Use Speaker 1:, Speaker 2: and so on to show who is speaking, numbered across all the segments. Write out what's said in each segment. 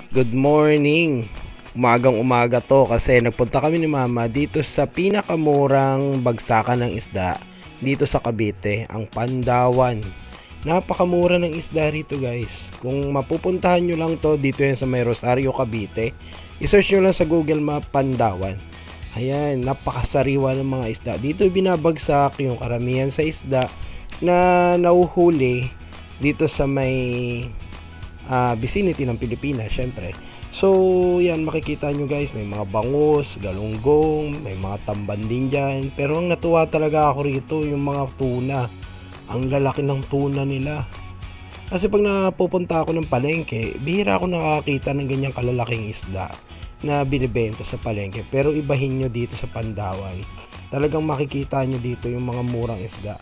Speaker 1: Good morning. Umagang umaga to kasi nagpunta kami ni Mama dito sa pinakamurang bagsakan ng isda dito sa Cavite, ang Pandawan. Napakamura ng isda rito, guys. Kung mapupuntahan nyo lang to, dito yan sa may Rosario, Cavite. I-search nyo lang sa Google Map, Pandawan. Ayan, napakasariwa ng mga isda. Dito binabagsak yung karamihan sa isda na nauhuli dito sa may vicinity ng Pilipinas, syempre. So, yan, makikita nyo guys, may mga bangus, galunggong, may mga tamban din dyan. Pero ang natuwa talaga ako rito, yung mga tuna. Ang lalaki ng tuna nila. Kasi pag napupunta ako ng palengke, bihira ako nakakita ng ganyang kalalaking isda na binibenta sa palengke. Pero ibahin nyo dito sa Pandawan. Talagang makikita nyo dito yung mga murang isda.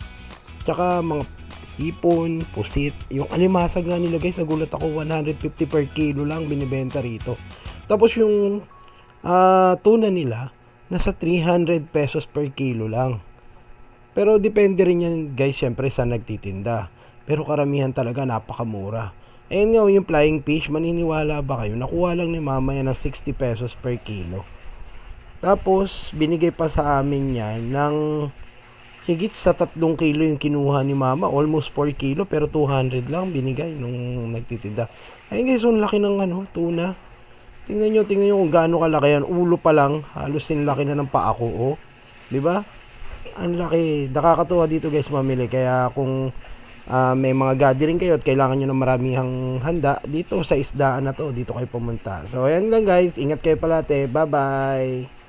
Speaker 1: Tsaka mga hipon, pusit, yung alimasag nga nila guys, nagulat ako, 150 per kilo lang binibenta rito. Tapos yung tuna nila, nasa 300 pesos per kilo lang. Pero depende rin yan guys, syempre sa nagtitinda. Pero karamihan talaga napakamura. Ayun nga yung flying fish, maniniwala ba kayo? Nakuha lang ni Mama yan ng 60 pesos per kilo. Tapos binigay pa sa amin yan ng higit sa 3 kilo yung kinuha ni Mama. Almost 4 kilo pero 200 lang binigay nung nagtitinda. Ayun guys, ang laki ng tuna. Tingnan nyo kung gaano kalaki yan. Ulo pa lang, halos sinlaki na ng paa ko. Oh. Diba? Ang laki. Nakakatuwa dito guys mamili. Kaya kung may mga gathering kayo at kailangan nyo ng maramihang handa, dito sa isdaan na to, dito kayo pumunta. So ayan lang guys. Ingat kayo palate. Bye bye.